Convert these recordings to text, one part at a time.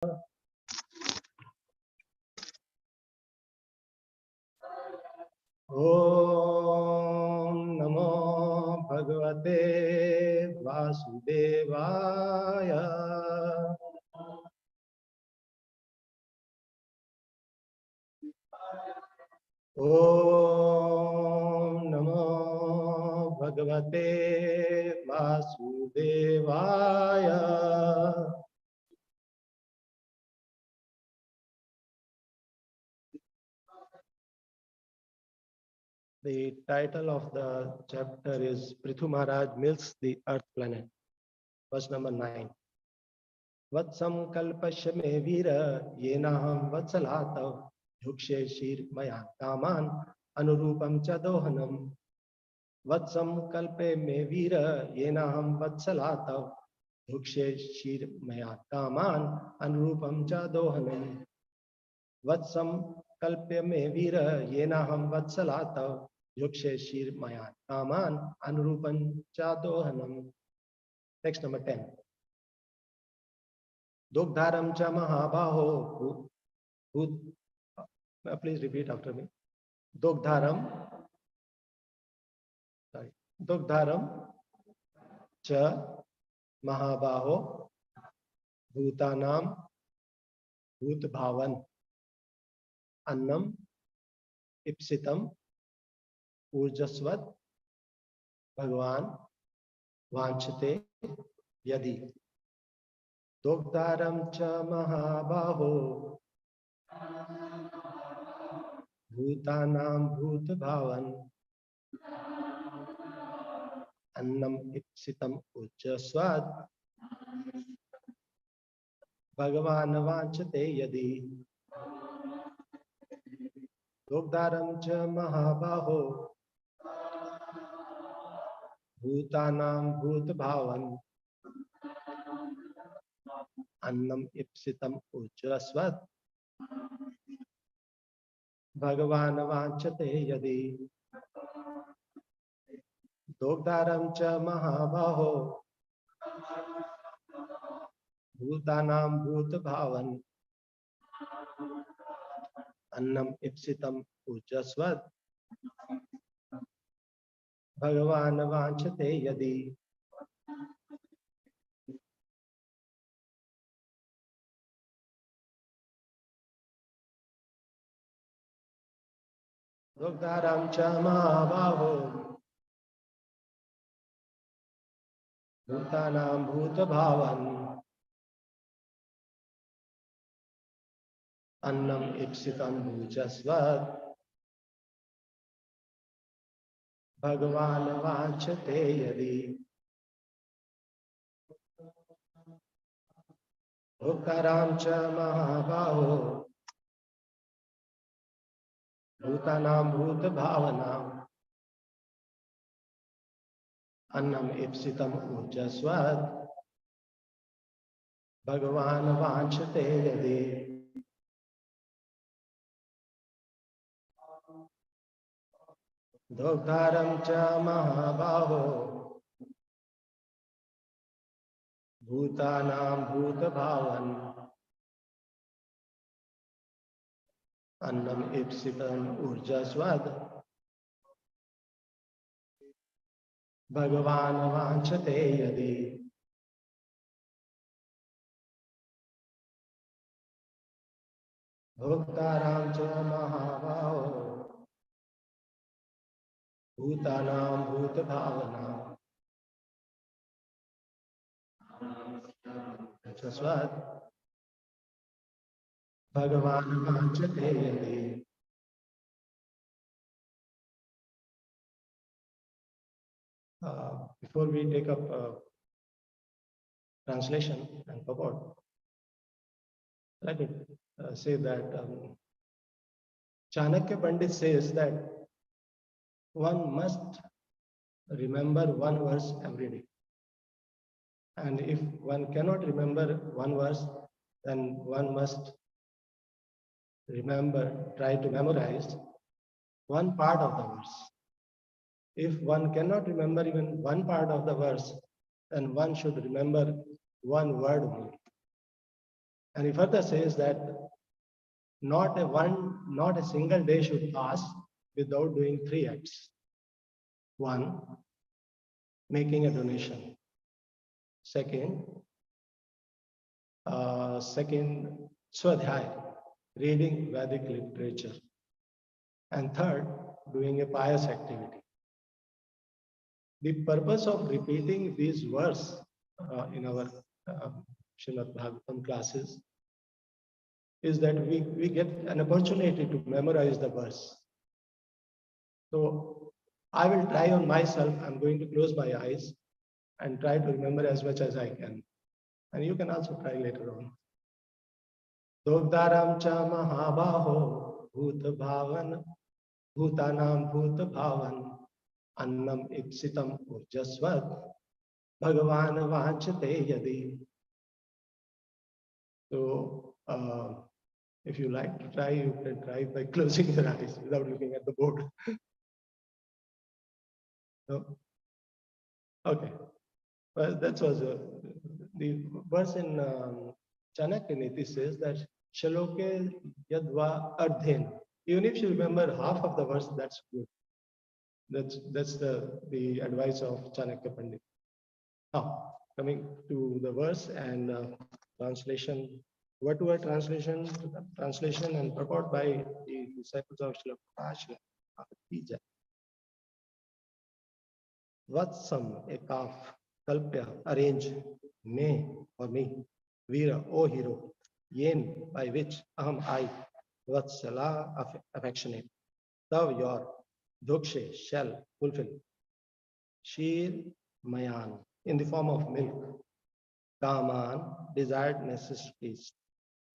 ओम नमो भगवते वासुदेवाय। ओम नमो भगवते वासुदेवाय। The title of the chapter is Prithu Maharaj Milks the Earth Planet. Verse number 9. Vatsam kalpasya me vira yenaham vatsalatav yukshe shir maya kaman anurupam cha dohanam. Vatsam kalpe me vira yenaham vatsalatav yukshe shir maya kaman anurupam cha dohanam. Vatsam kalpe me vira yenaham vatsalatav yukshe shir maya kaman anurupam cha dohanam. Text number 10. Dogdharam cha mahabaho. Please repeat after me. Dogdharam. Sorry. Dogdharam cha mahabaho. Bhutanam bhut bhavan. Annam ipsitam urjasvat Bhagwan vanchate yadi. Dogdharam cha mahabaho bhutanam bhut bhavan annam ipsitam ujjaswad Bhagavan vanchate yadi. Dogdharam cha mahabaho bhutanam bhut bhavan annam ipsitam ujjaswad Bhagavan vanchate yadi. Dogdharam cha mahabaho bhutanam bhut bhavan annam ipsitam ujjaswad Bhagavan vanchate yadi. Dogdharam cha mahabaho bhutanam bhut bhavan annam ipsitam ujjaswad Bhagavan vanchate yadi. Dogdharam cha mahabaho bhutanam bhut bhavanam annam ipsitam ujjaswad Bhagavan vanchate yadi. Dogdharam cha mahabaho bhutanam bhut bhavan annam ipsitam urjaswad Bhagavan vanchate yadi. Dogdharam cha mahabaho bhutanam bhut bhavanam urjaswad Bhagavan vanchate yadi. Before we take up translation and purport, let me say that Chanakya Pandit says that one must remember one verse every day. And if one cannot remember one verse, then one must try to memorize one part of the verse. If one cannot remember even one part of the verse, then one should remember one word only. And he further says that not a single day should pass without doing three acts. One, making a donation. Second, Swadhyay, reading Vedic literature. And third, doing a pious activity. The purpose of repeating these verses in our Srimad Bhagavatam classes is that we get an opportunity to memorize the verse. So I will try on myself. I'm going to close my eyes and try to remember as much as I can. And you can also try later on. Dogdaram cha mahabaho bhut bhavan bhutanam bhut bhavan annam ipsitam ujasvat bhagavan vanchate yadi. So if you like to try, you can try by closing your eyes without looking at the board. No? Okay. Well, that was the verse in Chanakya Niti says that Shaloke Yadva Ardhen. Even if you remember half of the verse, that's good. That's the advice of Chanakya Pandit. Now, coming to the verse and translation, word-to-word translation and purport by the disciples of Srila Prabhupada. Vatsam, a calf, kalpya, arrange, me or me, Veera, O hero, yen, by which, aham, I, Vatsala, affectionate, tav, your, dokshe, shall, fulfill, shir, mayan, in the form of milk, kaman, desired necessities,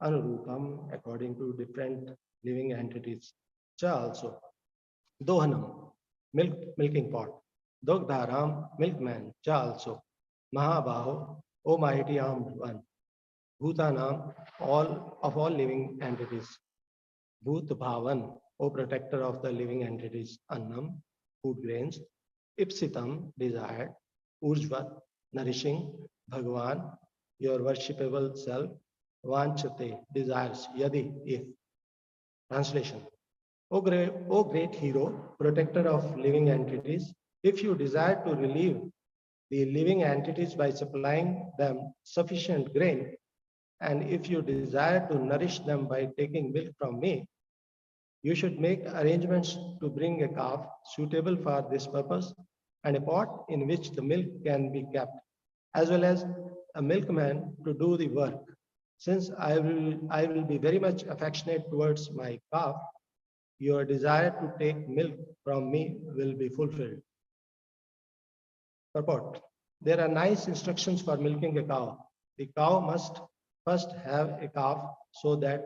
anurupam, according to different living entities, cha also, dohanam, milking pot, Dogdharam, milkman, cha also, Mahabaho, O mighty armed one, Bhutanam, all living entities, Bhut Bhavan, O protector of the living entities, Annam, food grains, Ipsitam, desired, Urjvat, nourishing, Bhagwan, your worshipable self, Vanchate, desires, Yadi, if. Translation. O great hero, protector of living entities, if you desire to relieve the living entities by supplying them sufficient grain, and if you desire to nourish them by taking milk from me, you should make arrangements to bring a calf suitable for this purpose and a pot in which the milk can be kept, as well as a milkman to do the work. Since I will be very much affectionate towards my calf, your desire to take milk from me will be fulfilled. Purport. There are nice instructions for milking a cow. The cow must first have a calf so that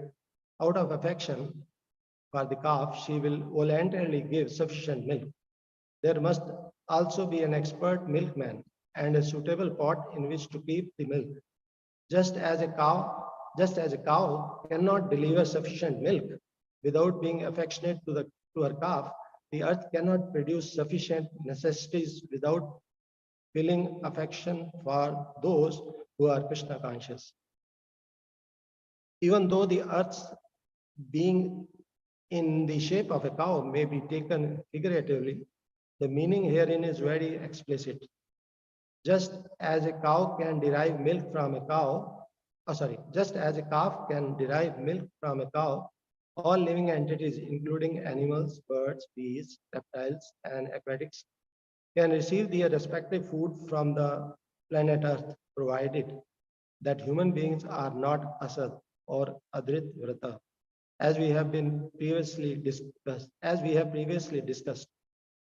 out of affection for the calf, she will voluntarily give sufficient milk. There must also be an expert milkman and a suitable pot in which to keep the milk. Just as a cow cannot deliver sufficient milk without being affectionate to her calf, the earth cannot produce sufficient necessities without feeling affection for those who are Krishna conscious. Even though the earth being in the shape of a cow may be taken figuratively, the meaning herein is very explicit. Just as a cow can derive milk from a cow, just as a calf can derive milk from a cow, all living entities, including animals, birds, bees, reptiles, and aquatics, can receive their respective food from the planet Earth, provided that human beings are not asad or adrit vrata, as we have previously discussed.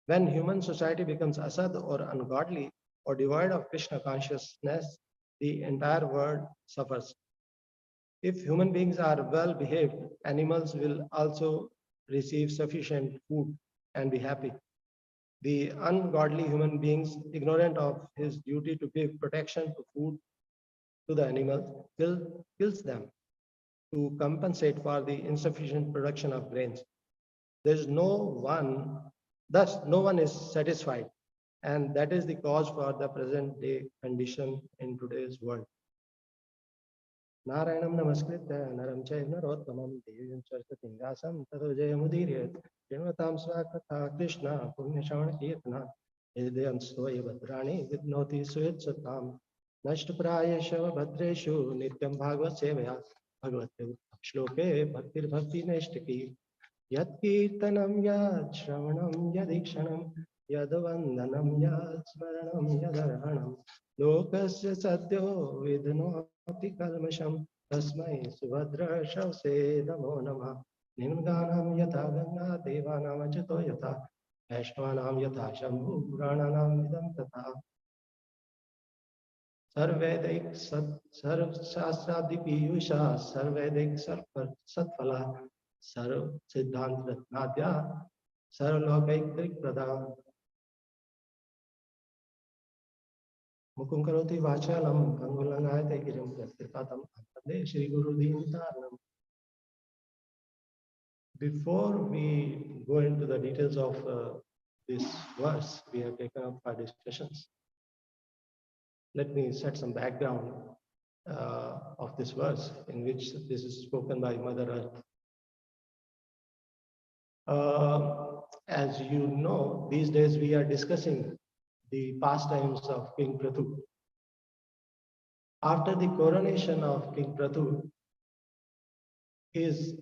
When human society becomes asad or ungodly or devoid of Krishna consciousness, the entire world suffers. If human beings are well behaved, animals will also receive sufficient food and be happy. The ungodly human beings, ignorant of his duty to give protection to food to the animals, kills them to compensate for the insufficient production of grains. Thus, no one is satisfied, and that is the cause for the present day condition in today's world. Narayanam namaskritya naram chaiva narottamam devim saraswatim vyasam tato jayamudirayat Shrimatam swakatha Krishna punyashravana kirtana Hridayam soya bhadrani vidnoti suyachatam Nashtaprayesha bhadreshu nityam bhagavad sevaya Bhagavate shloke bhaktir bhakti neshtaki Yat kirtanam yad shravanam yadikshanam Yad vandanam yad smaranam yadarhanam Lokasya sadyo vidnoti kalmasham Tasmai subhadra shavse namo namah Nimganam yatha ganga devanam achato yatha Vaishnavanam yatha shambhu purananam idam tatha Sarvedik sarv shastra piyusha Sarvedik satphala Sarv siddhant ratnadya Sarvlokaik prada Mukum karoti vachalam Pangulangaite girim Yatirpatam Ande Shri Guru Dinitarnam. Before we go into the details of this verse we have taken up our discussions, let me set some background of this verse in which this is spoken by Mother Earth. As you know, these days we are discussing the pastimes of King Prithu. After the coronation of King Prithu, his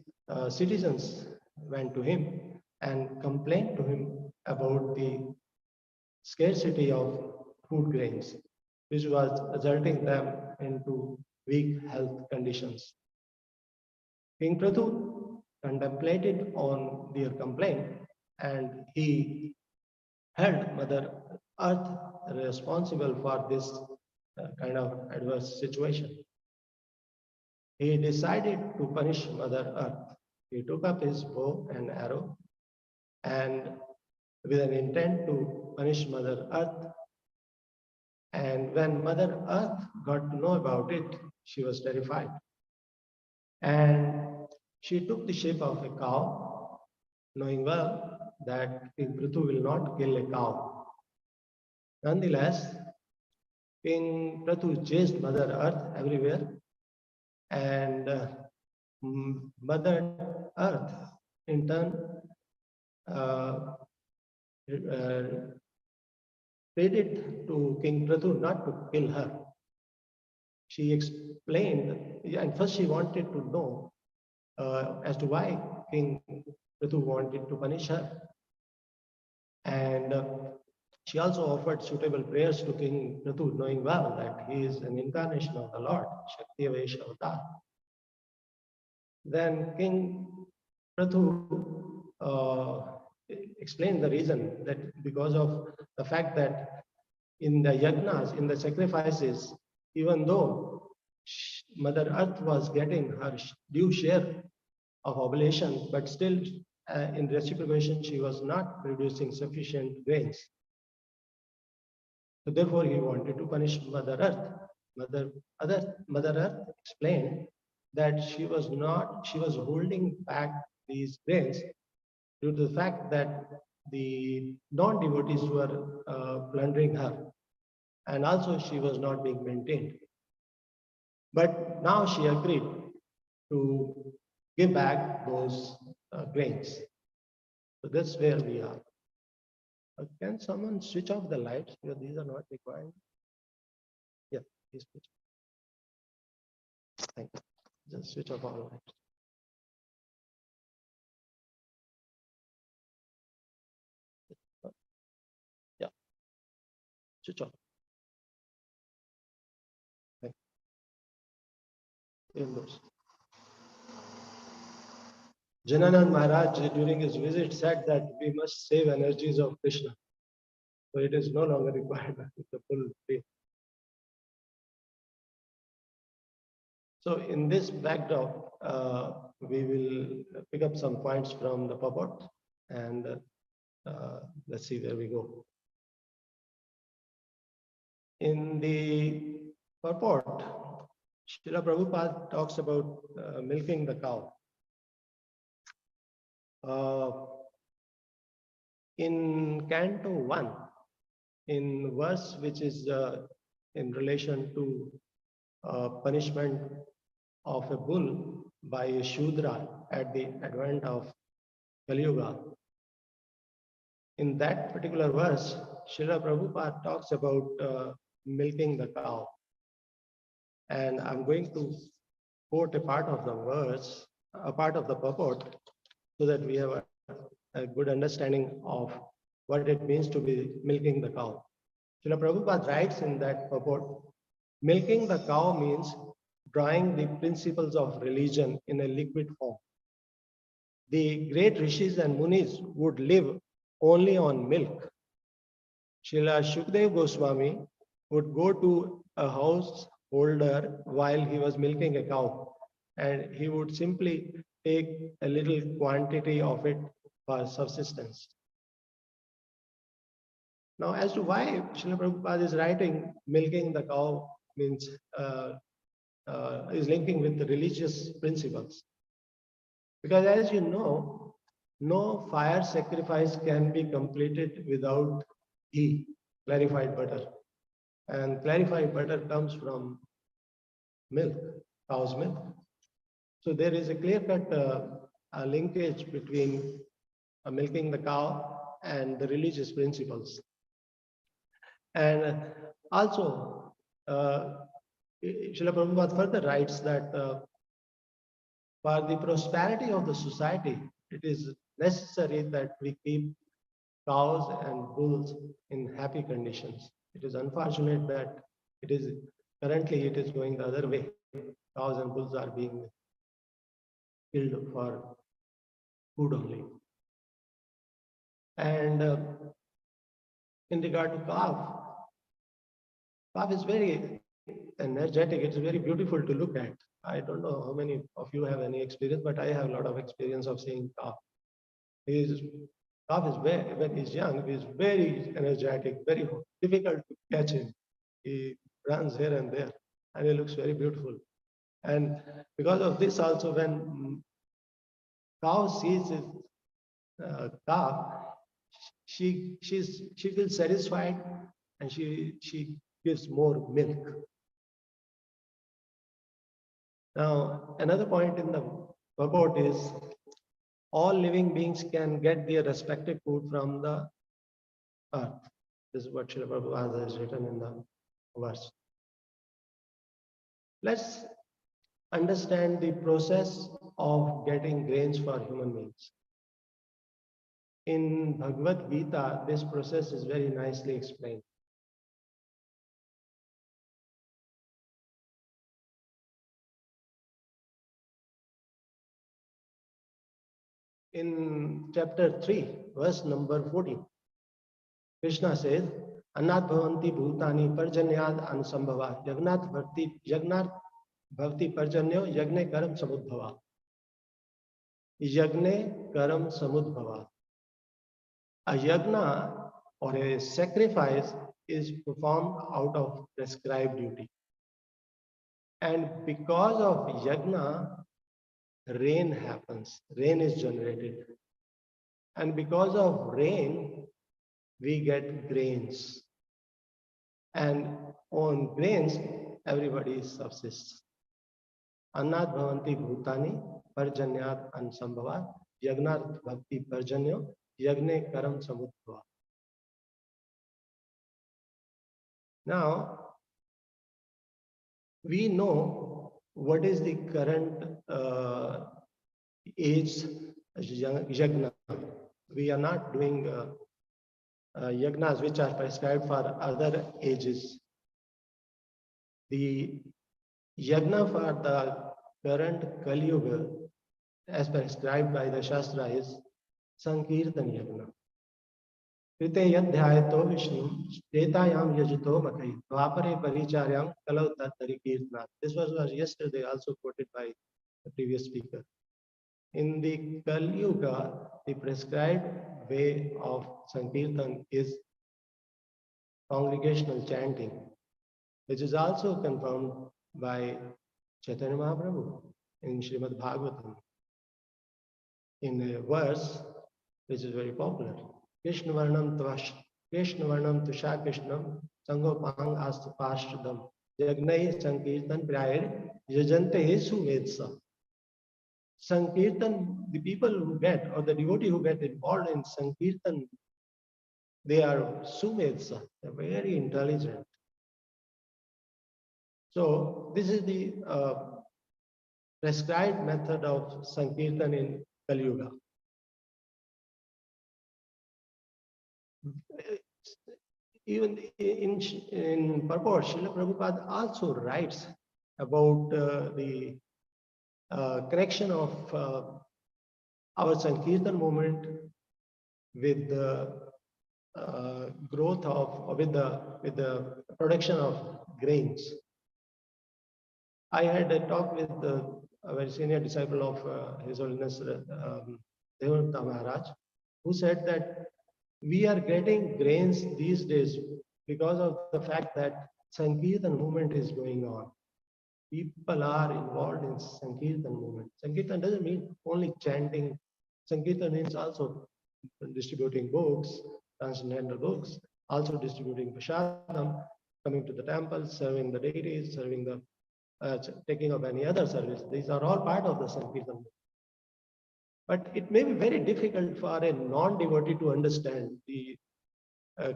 citizens went to him and complained to him about the scarcity of food grains, which was resulting them into weak health conditions. King Prithu contemplated on their complaint and he held Mother Earth responsible for this kind of adverse situation. He decided to punish Mother Earth. He took up his bow and arrow and with an intent to punish Mother Earth. And when Mother Earth got to know about it, she was terrified. And she took the shape of a cow, knowing well that King Prithu will not kill a cow. Nonetheless, King Prithu chased Mother Earth everywhere, and Mother Earth, in turn, pleaded to King Prithu not to kill her. She explained, and first she wanted to know as to why King Prithu wanted to punish her. And she also offered suitable prayers to King Prithu, knowing well that he is an incarnation of the Lord, Shakti Avatar Avatar. Then King Prithu explained the reason that because of the fact that in the yagnas, in the sacrifices, even though Mother Earth was getting her due share of oblation, but still in reciprocation, she was not producing sufficient grains. So therefore, he wanted to punish Mother Earth. Mother Earth explained that she was holding back these grains due to the fact that the non-devotees were plundering her, and also she was not being maintained. But now she agreed to give back those grains. So that's where we are. Can someone switch off the lights? Because these are not required. Yeah, please switch. Thank you. Just switch off all lights. Yeah, switch off. Thank you. Indoors. Jananand Maharaj during his visit said that we must save energies of Krishna. So it is no longer required the full day. So in this backdrop, we will pick up some points from the purport and let's see where we go. In the purport, Srila Prabhupada talks about milking the cow. In Canto 1, in verse which is in relation to punishment of a bull by a Shudra at the advent of Kali Yuga. In that particular verse, Srila Prabhupada talks about milking the cow. And I'm going to quote a part of the verse, a part of the purport, so that we have a good understanding of what it means to be milking the cow. Srila Prabhupada writes in that purport, milking the cow means drawing the principles of religion in a liquid form. The great rishis and munis would live only on milk. Srila Shukdev Goswami would go to a householder while he was milking a cow, and he would simply take a little quantity of it for subsistence. Now, as to why Srila Prabhupada is writing milking the cow means is linking with the religious principles. Because as you know, no fire sacrifice can be completed without ghee, clarified butter. And clarified butter comes from milk, cow's milk. So there is a clear-cut linkage between milking the cow and the religious principles. And also, Srila Prabhupada further writes that for the prosperity of the society, it is necessary that we keep cows and bulls in happy conditions. It is unfortunate that currently it is going the other way. Cows and bulls are being killed for food only. And in regard to calf is very energetic. It's very beautiful to look at. I don't know how many of you have any experience, but I have a lot of experience of seeing calf. Calf is very, when he's young, he's very energetic, very difficult to catch him. He runs here and there, and he looks very beautiful. And because of this also, when cow sees his calf, she feels satisfied, and she gives more milk. Now, another point in the purport is all living beings can get their respective food from the earth. This is what Srila Prabhupada has written in the verse. Let's understand the process of getting grains for human beings. In Bhagavad Gita, this process is very nicely explained. In chapter 3, verse number 14, Krishna says, Anad bhavanti bhutani parjanyad anusambhava yagnat bhavati parjanyo yagne karam samudbhava. Yagne karam samudbhava. A yagna or a sacrifice is performed out of prescribed duty. And because of yagna, rain happens, rain is generated. And because of rain, we get grains. And on grains, everybody subsists. Annat bhavanti bhutani parjanyat ansambhava yagnat bhakti parjanyo yagne karam samudbhava. Now, we know what is the current age yagna. We are not doing yagnas which are prescribed for other ages. The yagna for the current Kali Yuga, as prescribed by the Shastra, is Sankirtan Yagna. Krite yadhyayato Vishnu, Tetayam yajito makai, Dvapare paricharyam kalau tattari kirtna. This was yesterday also quoted by the previous speaker. In the Kali Yuga, the prescribed way of Sankirtan is congregational chanting, which is also confirmed by Chaitanya Mahaprabhu in Srimad Bhagavatam, in a verse which is very popular. Krishna Varnam Tusha Krishnam Sangopang Astu Pashtadam Yagnai Sankirtan Prayar yajante suvedsa. Sankirtan, the people who get, or the devotee who get involved in Sankirtan, they are suvedsa, they're very intelligent. So this is the prescribed method of Sankirtan in Kali Yuga. Even in purport, Srila Prabhupada also writes about the connection of our Sankirtan movement with the growth of, with the production of grains. I had a talk with a very senior disciple of His Holiness Devanta Maharaj, who said that we are getting grains these days because of the fact that Sankirtan movement is going on. People are involved in Sankirtan movement. Sankirtan doesn't mean only chanting. Sankirtan means also distributing books, transcendental books, also distributing prashadam, coming to the temple, serving the deities, serving the taking of any other service. These are all part of the Sankirtan. But it may be very difficult for a non-devotee to understand the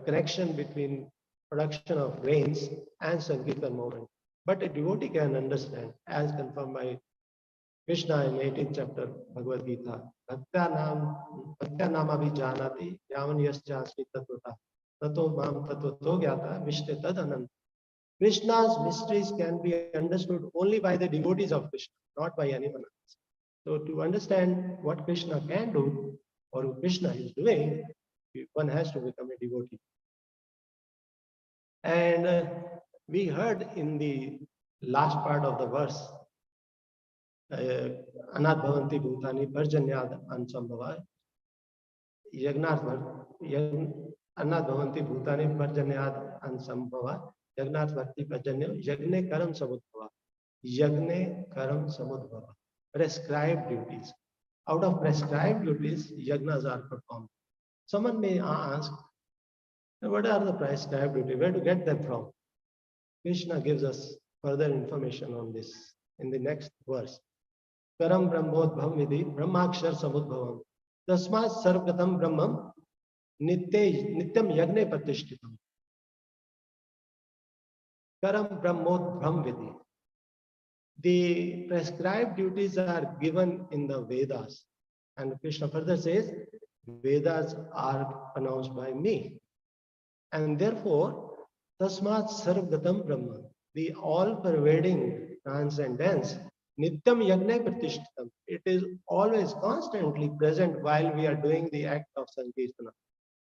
connection between production of grains and Sankirtan movement. But a devotee can understand, as confirmed by Krishna in 18th chapter Bhagavad Gita. Bhaktya nama vijanati yavan yaschasmi tatvata tato mam tatvato gyata vishte tad anant. Krishna's mysteries can be understood only by the devotees of Krishna, not by anyone else. So to understand what Krishna can do or Krishna is doing, one has to become a devotee. And we heard in the last part of the verse, Anad Bhavanti Bhutani Parjanyad Ansambhava Yagnarth Anad Bhavanti Bhutani Parjanyad Ansambhava Yagnarth Bhakti Parjanya Yagne Karam Samudbhava. Yagne Karam Samudbhava. Prescribed duties. Out of prescribed duties, yagnas are performed. Someone may ask, what are the prescribed duties? Where to get them from? Krishna gives us further information on this in the next verse. Karam Brahmodbhavam Vidhi Brahmakshar Samudbhavam Tasmat Sarvgatam Brahmam Nityam Yagne Pratishtitam. Karam Brahmodbhavam Vidhi. The prescribed duties are given in the Vedas. And Krishna further says, Vedas are pronounced by me. And therefore, Tasmat Sarvgatam Brahma, the all-pervading transcendence, Nityam Yagne Pratishtitam. It is always constantly present while we are doing the act of Sankirtana.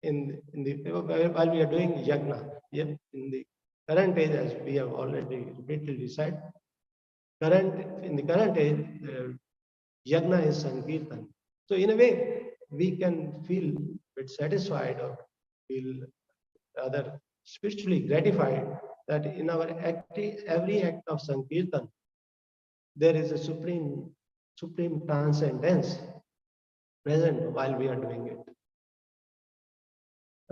While we are doing Yagna. In the current age, as we have already repeatedly said, in the current age, Yagna is Sankirtan. So in a way, we can feel a bit satisfied or feel rather spiritually gratified that in our every act of Sankirtan, there is a supreme transcendence present while we are doing it.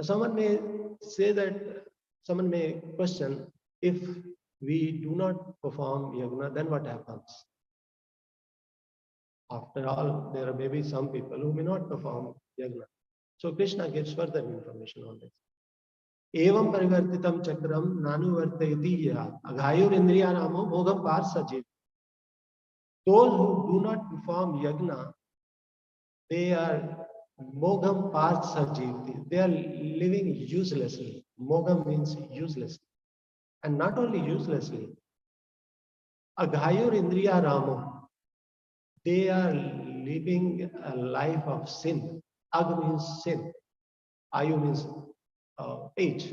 Someone may say that, someone may question, if we do not perform yagna, then what happens? After all, there may be some people who may not perform yagna. So Krishna gives further information on this. Evam parivartitam chakram nanu vartayati ya aghayur indriya namo bhogam parsajiv. Those who do not perform yagna, they are mogam parsajiv. They are living uselessly. Mogam means uselessly. And not only uselessly, aghayur indriya ramo. They are living a life of sin. Ag means sin. Ayu means age.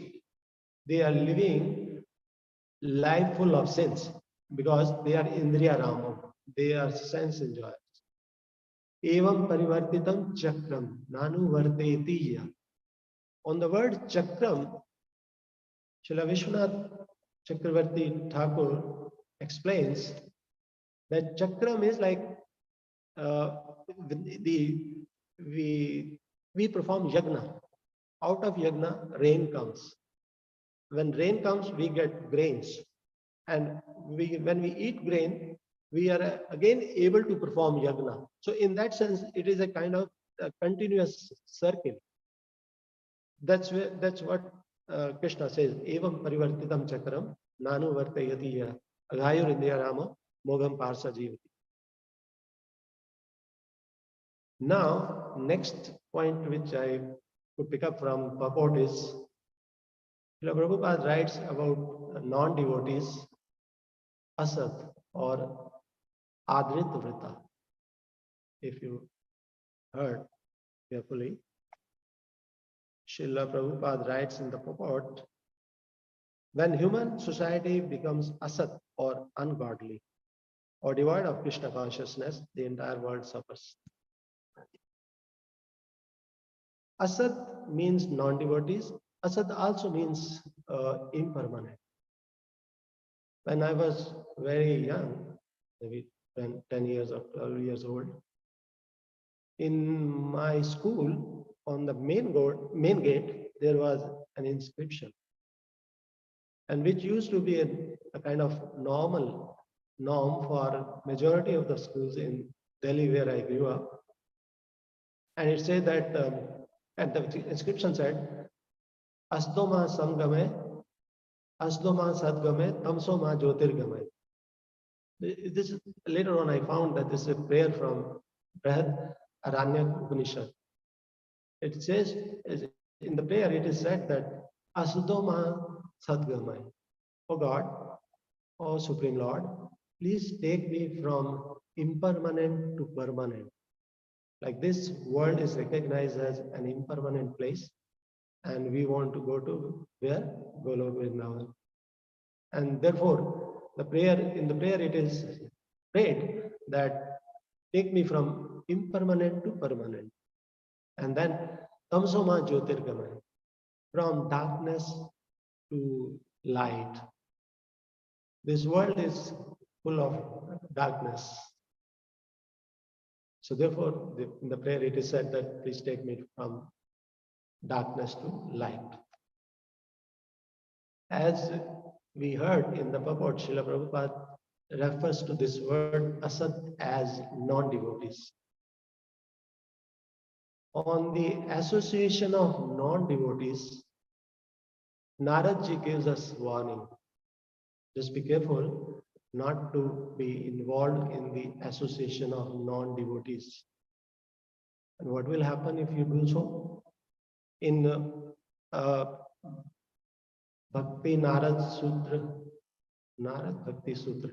They are living life full of sins because they are indriya ramo. They are sense enjoyers. Evam parivartitam chakram nanu vartetiya. On the word chakram, Srila Vishwanath Chakravarti Thakur explains that chakram is like we perform yagna. Out of yagna, rain comes. When rain comes, we get grains. And when we eat grain, we are again able to perform yagna. So in that sense, it is a kind of a continuous circle. That's what Krishna says. Evam parivartitam chakram nanu vartayati aghayur indriya rama mogam parsa jivati. Now, next point which I could pick up from purport is, Prabhupada writes about non-devotees, asat or adrit vrita. If you heard carefully, Srila Prabhupada writes in the purport, when human society becomes asat or ungodly or devoid of Krishna consciousness, the entire world suffers. Asat means non-devotees. Asat also means impermanent. When I was very young, maybe 10 years or 12 years old, in my school, on the main gate, there was an inscription, and which used to be a kind of norm for majority of the schools in Delhi where I grew up. And it said that, and the inscription said, Asdoma samgame, Asdoma sadgame, Tamsoma jyotirgame. This later on I found that this is a prayer from Brihad Aranya Upanishad. It says, in the prayer it is said that Asudoma Sadgamai. Oh God, oh Supreme Lord, please take me from impermanent to permanent. Like this world is recognized as an impermanent place, and we want to go to where? Golok Vrindavan. And therefore, in the prayer it is prayed that take me from impermanent to permanent. And then Tamsoma Jyotirgamaya, from darkness to light. This world is full of darkness. So therefore, in the prayer it is said that please take me from darkness to light. As we heard in the purport, Srila Prabhupada refers to this word asat as non-devotees. On the association of non-devotees, Naradji gives us warning. Just be careful not to be involved in the association of non-devotees. And what will happen if you do so? In Bhakti Narad Sutra, Narad Bhakti Sutra,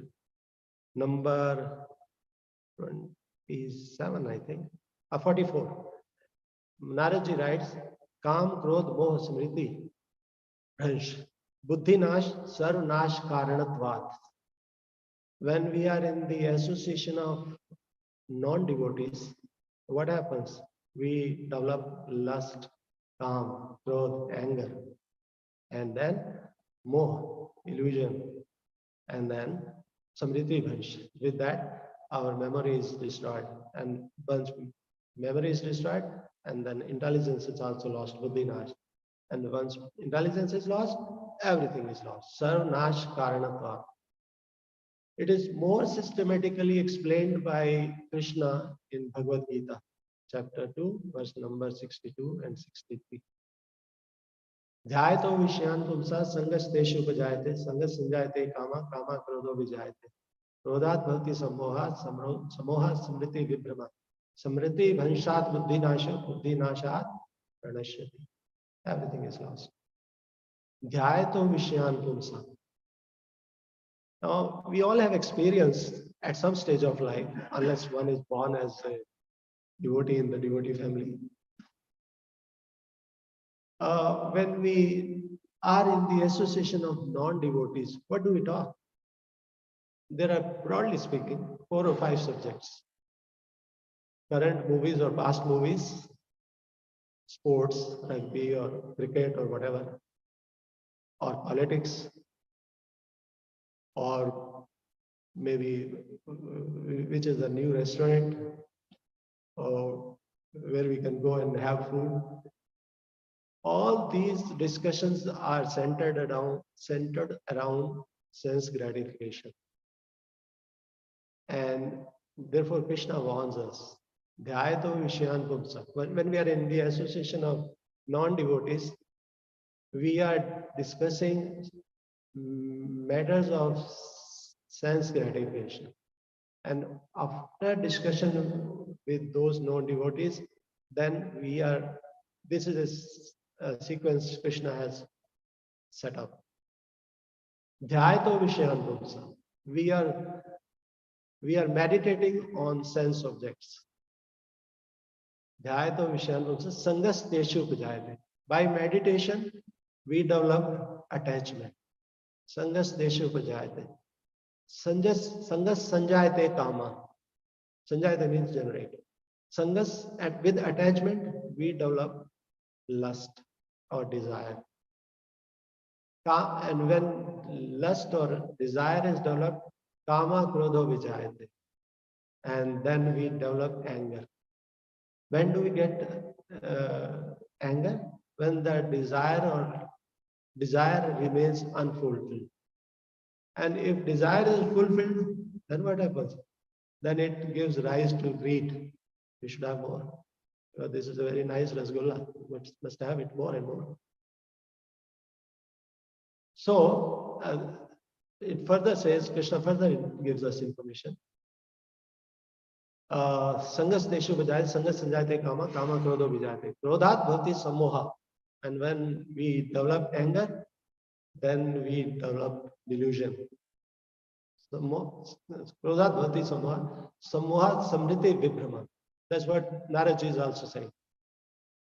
number 27, I think, 44. Naradji writes, Kam, Krodh, Moh, Smriti, Bhansh, Buddhi Nash, Sarv Nash Karanatvat. When we are in the association of non-devotees, what happens? We develop lust, Kam, Krodh, anger, and then Moh, illusion, and then Samriti Bhansh. With that, our memory is destroyed, and once memory is destroyed, and then intelligence is also lost, Buddhi Nash. And once intelligence is lost, everything is lost. Sarv Nash Karanatva. It is more systematically explained by Krishna in Bhagavad Gita, chapter 2, verse number 62 and 63. ध्यायतो विषयान् पुंसा संगस्तेषु उपजायते संगस् संजायते कामा कामा क्रोधो विजायते क्रोधात् भवति सम्मोहात् सम्मोहात् स्मृति विभ्रमा स्मृति भंशात् बुद्धिनाशो बुद्धिनाशात् प्रणश्यति. Everything is lost. Dhyayato Vishyan Pumsa. Now, we all have experienced at some stage of life, unless one is born as a devotee in the devotee family. When we are in the association of non-devotees, what do we talk? There are, broadly speaking, 4 or 5 subjects. Current movies or past movies, sports, rugby or cricket or whatever, or politics, or maybe which is a new restaurant, or where we can go and have food. All these discussions are centered around sense gratification. And therefore, Krishna warns us. Dhyayato Vishyan Pumsa. When we are in the association of non-devotees, we are discussing matters of sense gratification. And after discussion with those non-devotees, then this is a sequence Krishna has set up. Dhyayato Vishyan Pumsa. We are meditating on sense objects. Dhyayato Vishyan Pumsa Sangas Teshu Pujayate. By meditation, we develop attachment. Sangas Deshu Pujayate. Sangas Sanjayate Kama. Sanjayate means generate. Sangas, with attachment, we develop lust or desire. And when lust or desire is developed, Kama Krodho Vijayate. And then we develop anger. When do we get anger? When the desire remains unfulfilled. And if desire is fulfilled, then what happens? Then it gives rise to greed. We should have more. This is a very nice rasgulla. We must have it more and more. So it further says, Krishna further gives us information. Sangas Deshu Vijayate, Sangas Sanjayate Kama, Kama Krodho Vijayate. Krodhat Bhavati Samoha. And when we develop anger, then we develop delusion. Krodhat Bhavati Samoha. Samoha Samriti Vibhrama. That's what Naradji is also saying.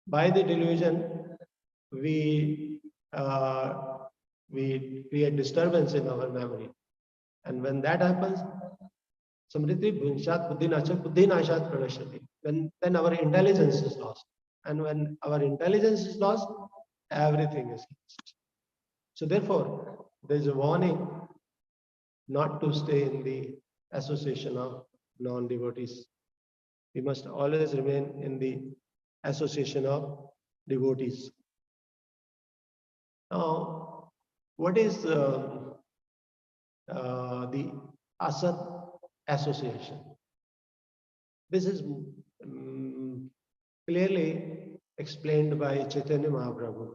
By the delusion, we create disturbance in our memory. And when that happens, Samriti Bhunshat Buddhi Nashat Pranashati. Then our intelligence is lost. And when our intelligence is lost, everything is lost. So therefore, there is a warning not to stay in the association of non-devotees. We must always remain in the association of devotees. Now, what is the asat association? This is clearly explained by Chaitanya Mahaprabhu.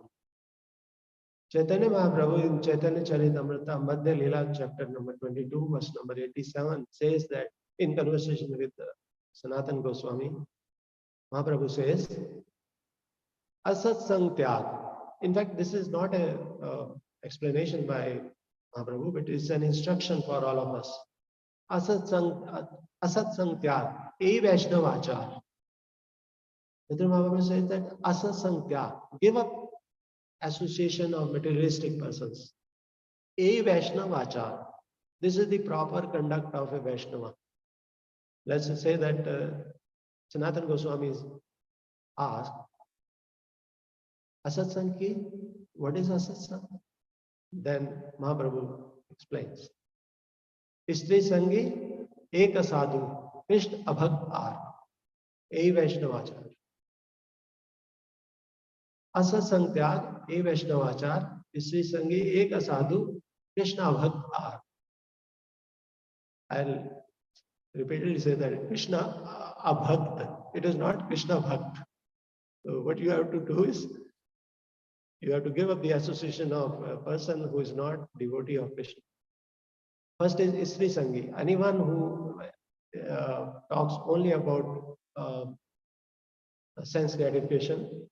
Chaitanya Mahaprabhu in Chaitanya Charitamrita Madhya Leela chapter number 22 verse number 87 says that in conversation with Sanatan Goswami, Mahaprabhu says, Asat Sang Tyag. In fact, this is not a explanation by Mahaprabhu, but it's an instruction for all of us. Asat Sang Tyag, E Vaishnava Achar. Mahaprabhu says that Asat Sang Tyag, give up association of materialistic persons. A Vaishnava Achar. This is the proper conduct of a Vaishnava. Let's say that Sanatan Goswami is asked, Asatsang ki? What is asatsang? Then Mahaprabhu explains. Istri Sangi Eka Sadhu Krishna Abhakt Ar. A Vaishnavachar. Asatsang Tyag A Vaishnavachar. Istri Sangi Eka Sadhu Krishna Abhakt Ar. I'll repeatedly say that Krishna Abhakt. It is not Krishna Bhakt. So what you have to do is you have to give up the association of a person who is not devotee of Krishna. First is Istri Sangi. Anyone who talks only about sense gratification,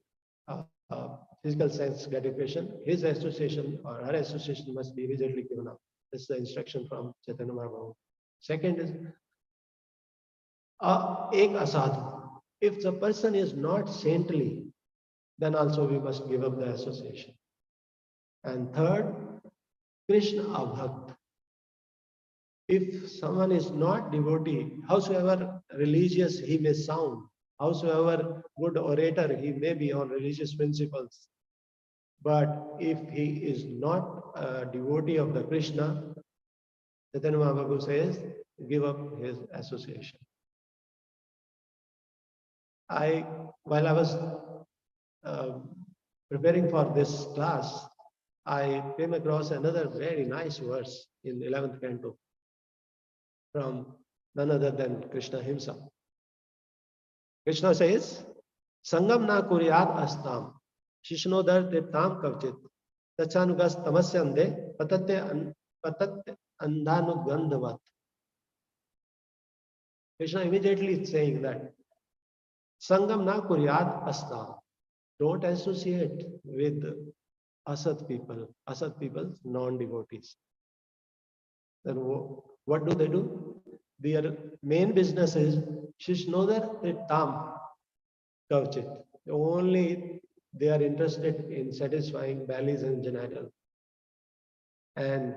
physical sense gratification, his association or her association must be immediately given up. This is the instruction from Chaitanya Mahaprabhu. Second is Ek Asadhu. If the person is not saintly, then also we must give up the association. And third, Krishna Abhakt. If someone is not devotee, howsoever religious he may sound, howsoever good orator he may be on religious principles, but if he is not a devotee of the Krishna, Chaitanya Mahaprabhu says, give up his association. While I was preparing for this class, I came across another very nice verse in 11th canto from none other than Krishna himself. Krishna says, Sangam na kuryat astam, Shishnodar tam kavchit, Tachanugas tamasyande, patate andhanugandhavat. Krishna immediately is saying that Sangam na kuryat astam. Don't associate with asat people, non-devotees. Then what do? Their main business is Shishnodar tam kavchit. Only they are interested in satisfying bellies and genitals. And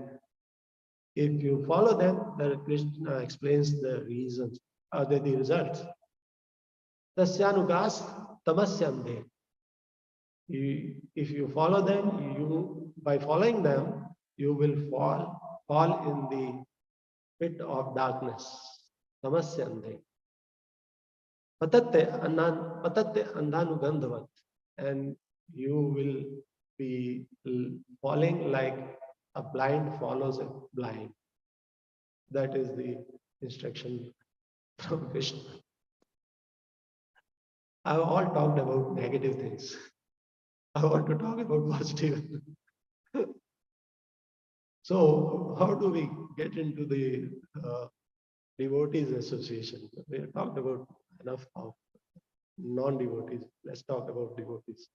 if you follow them, the Krishna explains the reasons, the results. Tasyanugas tamasyande. If you follow them, by following them, you will fall in the pit of darkness. Tamasyande. Patate andhanugandhavat. And you will be falling like a blind follows a blind. That is the instruction from Krishna. I've all talked about negative things. I want to talk about positive. So, how do we get into the devotees association? We have talked about enough of non-devotees. Let's talk about devotees.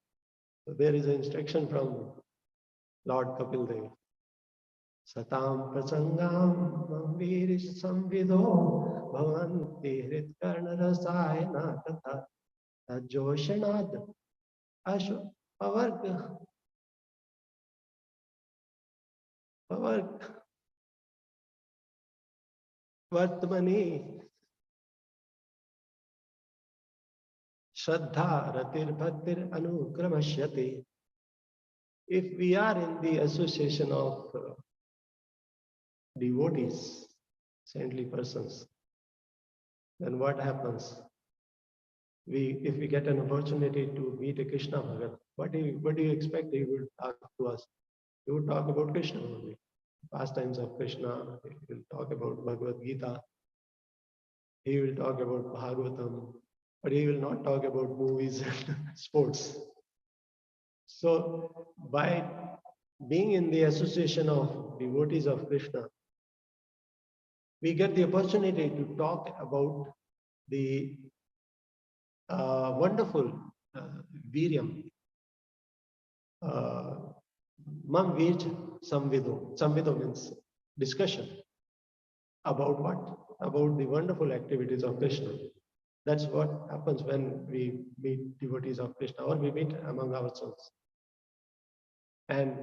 So there is an instruction from Lord Kapil Dev. Satam prasangam mambirish samvido bhavanti hritkarna rasayana katha tajoshanad ashu pavarg vartmani Shraddha Ratir Bhaktir Anukramashyati. If we are in the association of devotees, saintly persons, then what happens? If we get an opportunity to meet a Krishna Bhagat, what do you expect he would talk to us? He would talk about Krishna only. Pastimes of Krishna, he will talk about Bhagavad Gita, he will talk about Bhagavatam, but he will not talk about movies and sports. So, by being in the association of devotees of Krishna, we get the opportunity to talk about the wonderful Viryam. Mam Virj Samvido. Samvido means discussion. About what? About the wonderful activities of Krishna. That's what happens when we meet devotees of Krishna or we meet among ourselves. And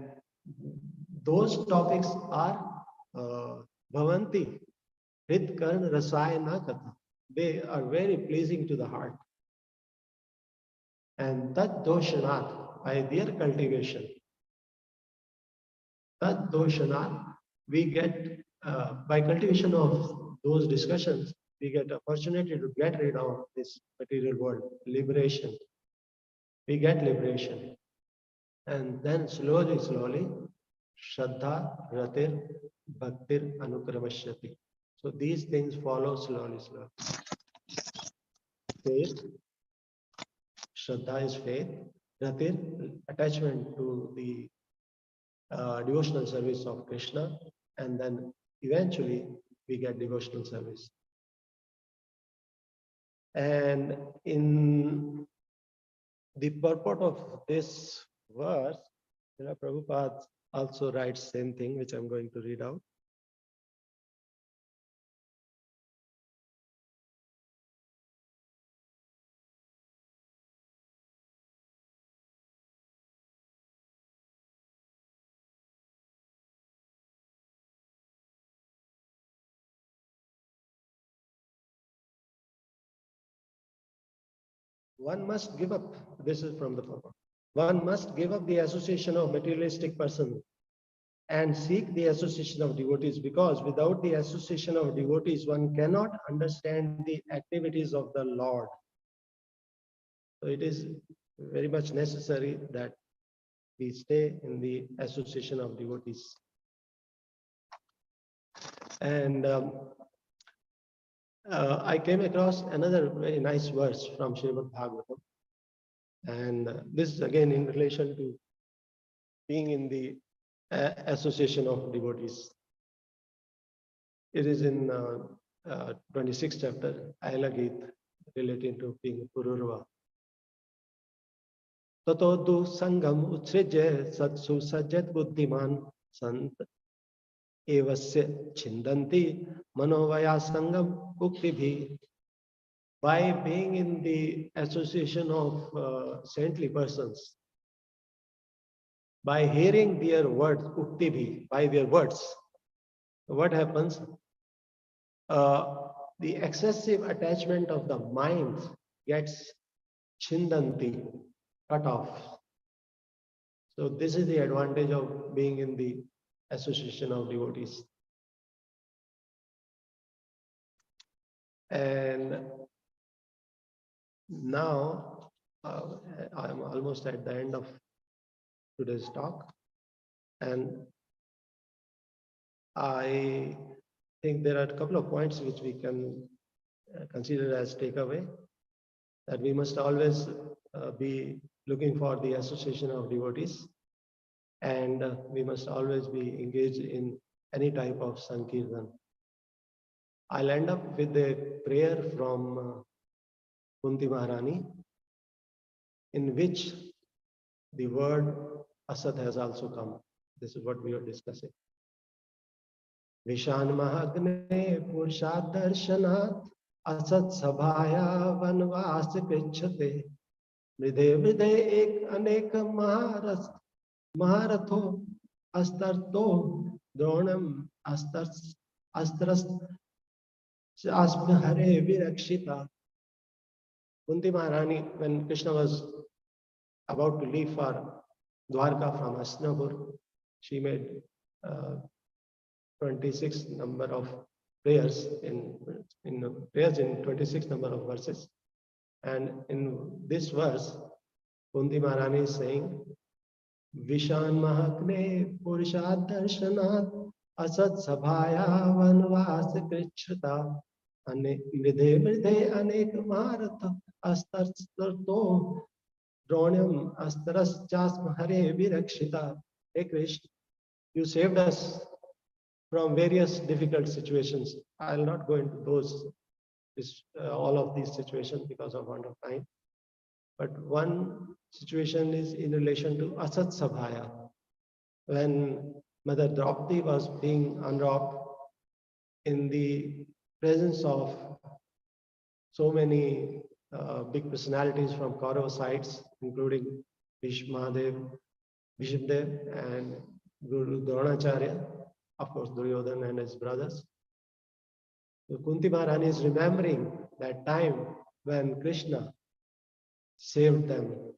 those topics are Bhavanti, Hritkarn Rasayana Katha. They are very pleasing to the heart. And Tat Doshanat, by their cultivation, Tat Doshanat, we get, by cultivation of those discussions, we get opportunity to get rid of this material world, liberation. We get liberation. And then slowly, Shraddha, Ratir, Bhaktir, Anukramashyati. So these things follow slowly. Faith, Shraddha is faith. Ratir, attachment to the devotional service of Krishna. And then eventually we get devotional service. And in the purport of this verse, Prabhupada also writes same thing, which I'm going to read out. One must give up, this is from the purport. One must give up the association of materialistic persons and seek the association of devotees, because without the association of devotees, one cannot understand the activities of the Lord. So it is very much necessary that we stay in the association of devotees. And I came across another very nice verse from Srimad Bhagavatam, and this is again in relation to being in the association of devotees. It is in 26th chapter, Ayla Geet, relating to being Pururva. Tato du sangam utsrije satsu sajjat buddhiman sant evasya chindanti manovaya sangam ukti bhi. By being in the association of saintly persons, by hearing their words, ukti bhi, by their words, what happens? The excessive attachment of the mind gets chindanti, cut off. So this is the advantage of being in the association of devotees. And now I'm almost at the end of today's talk, and I think there are a couple of points which we can consider as takeaway, that we must always be looking for the association of devotees, and we must always be engaged in any type of sankirtan. I'll end up with a prayer from Kunti Maharani, in which the word asat has also come. This is what we are discussing. Vishan Mahagne Purushat Darshanat Asat Sabhaya Vanvas Krichate Mridhe Mridhe Ek Anek Maharatho Astarto Dronam Astras Asma Hare Virakshita. Kunti Maharani, when Krishna was about to leave for Dwarka from Hastinapur, she made 26 number of prayers in prayers in 26 number of verses. And in this verse, Kunti Maharani is saying, Vishan Mahakne Purushat Darshanat Asat Sabhaya Vanvas Krichata Mridhe Mridhe Anek Maharatha Astarto Dronyam Astaras Jasma Hare Virakshita. Hey Krishna, you saved us from various difficult situations. I'll not go into those, all of these situations because of want of time. But one situation is in relation to Asat Sabhaya. When Mother Draupadi was being unwrapped in the presence of so many big personalities from Kaurava sides, including Bhishmadev, Bhishmadev and Guru Dronacharya, of course, Duryodhana and his brothers. So Kunti Maharani is remembering that time when Krishna saved them,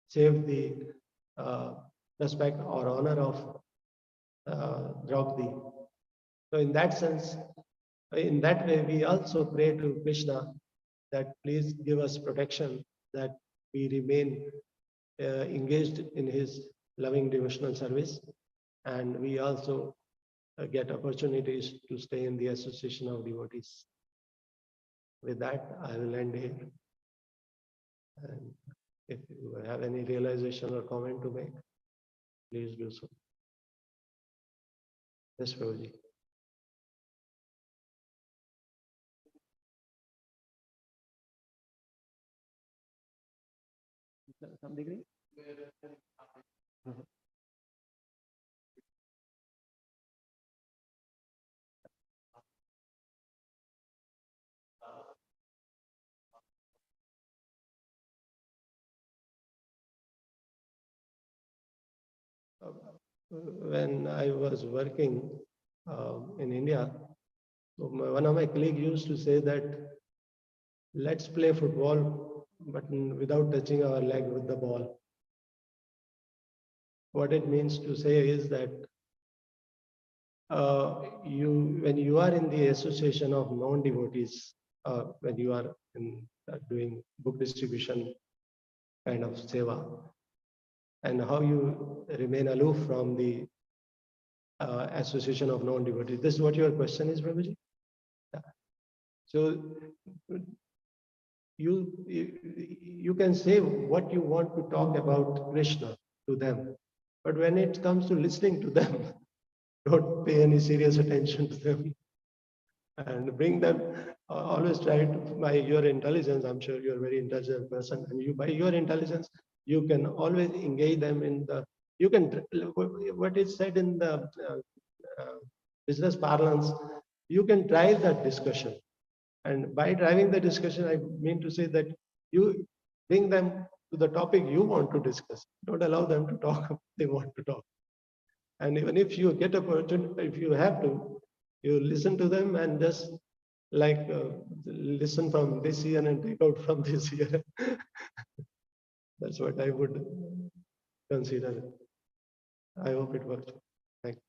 saved the respect or honor of Draupadi. So in that sense, in that way, we also pray to Krishna that please give us protection, that we remain engaged in his loving devotional service, and we also get opportunities to stay in the association of devotees. With that, I will end here. And if you have any realization or comment to make, please do so. Yes, Prabhuji. Some degree? When I was working in India, one of my colleagues used to say that let's play football, but without touching our leg with the ball. What it means to say is that when you are in the association of non-devotees, when you are doing book distribution kind of seva, and how you remain aloof from the association of non-devotees. This is what your question is, Prabhuji? Yeah. So you can say what you want to talk about Krishna to them, but when it comes to listening to them, don't pay any serious attention to them and bring them. Always try to, by your intelligence, I'm sure you're a very intelligent person, and you, by your intelligence, you can always engage them in the, you can, what is said in the uh, business parlance, you can drive that discussion. And by driving the discussion, I mean to say that you bring them to the topic you want to discuss. Don't allow them to talk what they want to talk. And even if you get a opportunity, if you have to, you listen to them and just like listen from this ear and take out from this ear. That's what I would consider. I hope it works. Thank you.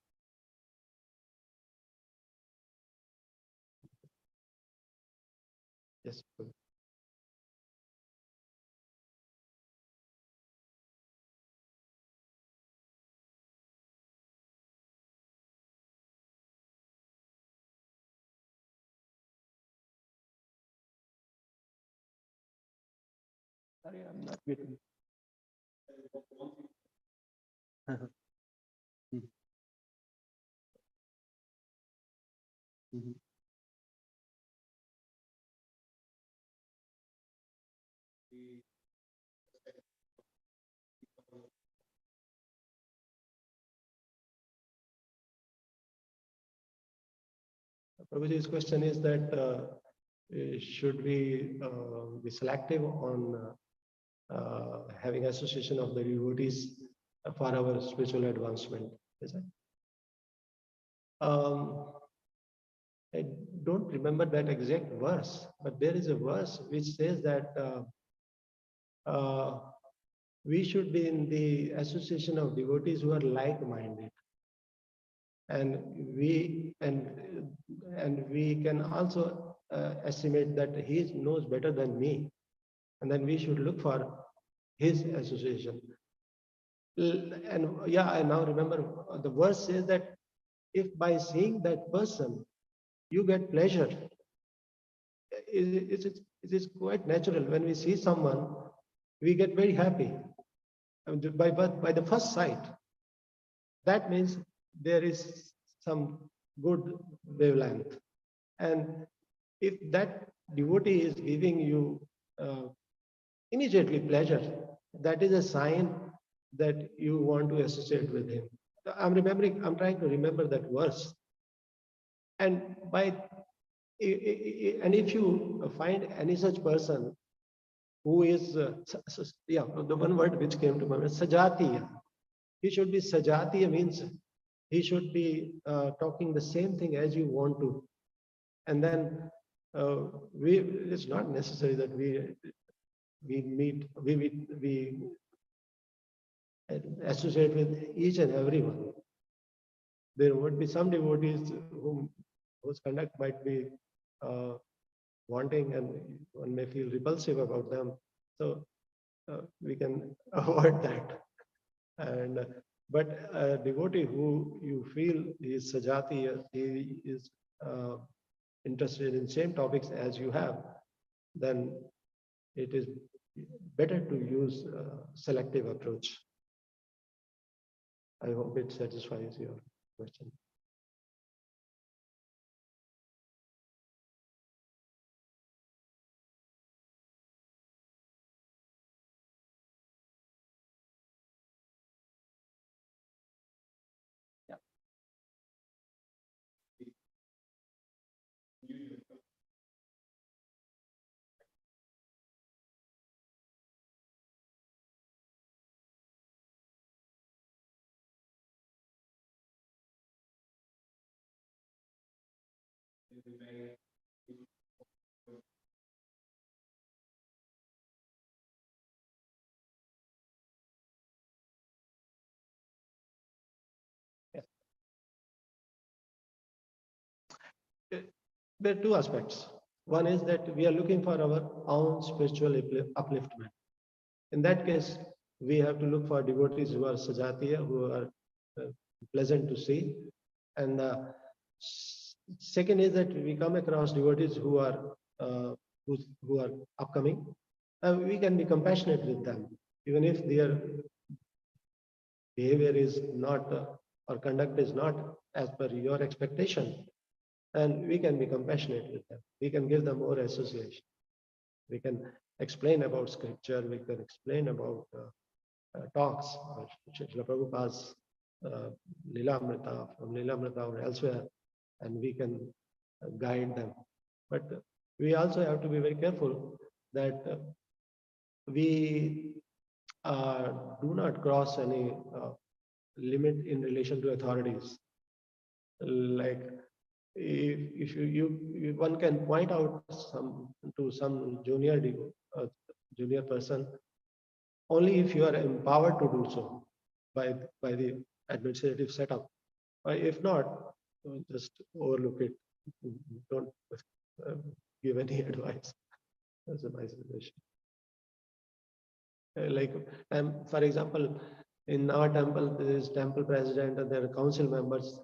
Yes. Sorry, I'm not getting. Prabhuji's question is that should we be selective on having association of the devotees for our spiritual advancement? Is it? I don't remember that exact verse, but there is a verse which says that we should be in the association of devotees who are like-minded, and we can also estimate that he knows better than me, and then we should look for his association. And yeah, I now remember the verse says that if by seeing that person you get pleasure, it is quite natural. When we see someone, we get very happy. I mean, by the first sight, that means there is some good wavelength. And if that devotee is giving you immediately pleasure, that is a sign that you want to associate with him. I'm trying to remember that verse. And and if you find any such person who is, yeah, the one word which came to my mind, sajatiya. He should be sajatiya, means he should be talking the same thing as you want to. And then it's not necessary that we associate with each and everyone. There would be some devotees whose conduct might be wanting, and one may feel repulsive about them. So we can avoid that. And but a devotee who you feel is sajati, he is interested in same topics as you have, then it is better to use selective approach. I hope it satisfies your question. Yeah. There are two aspects. One is that we are looking for our own spiritual upliftment. In that case, we have to look for devotees who are sajatiya, who are pleasant to see. And Second is that we come across devotees who are who are upcoming. We can be compassionate with them, even if their behavior is not or conduct is not as per your expectation. And we can be compassionate with them. We can give them more association. We can explain about scripture. We can explain about talks, Srila Prabhupada's Lilamrita, from Lilamrita or elsewhere, and we can guide them. But we also have to be very careful that we do not cross any limit in relation to authorities. Like if one can point out some junior person only if you are empowered to do so by the administrative setup. If not, just overlook it. Don't give any advice. That's my suggestion. Like, for example, in our temple, there is temple president and there are council members.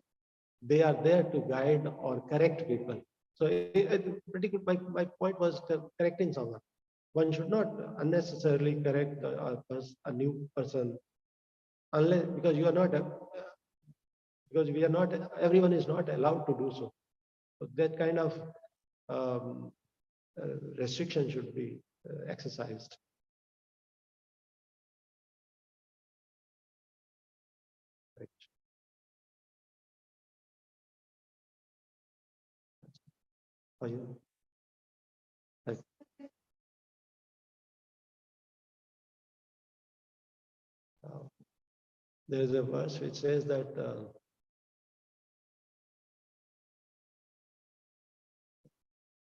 They are there to guide or correct people. So pretty good. My point was correcting someone. One should not unnecessarily correct a new person unless because you are not because we are not, everyone is not allowed to do so. So that kind of um, restriction should be exercised. Right. For you. Right. There is a verse which says that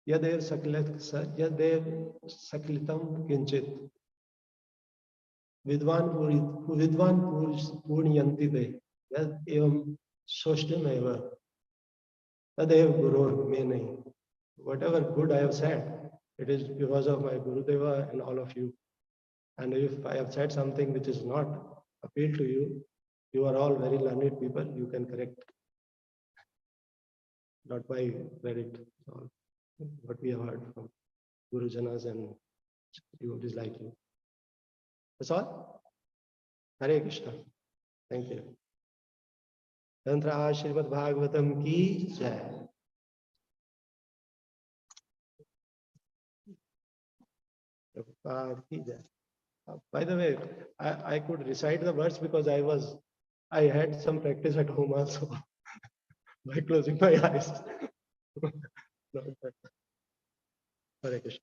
Yadev saklitam kinchit vidvan purnyanti de yad evam soshtim eva tadev gurur me nahi. Whatever good I have said, it is because of my Gurudeva and all of you. And if I have said something which is not appeal to you, you are all very learned people, you can correct. Not by credit. What we have heard from Guru Janas and devotees like you. That's all. Hare Krishna. Thank you. Tantra Srimad Bhagavatam ki jai. By the way, I could recite the words because I had some practice at home also by closing my eyes. Hare Krishna.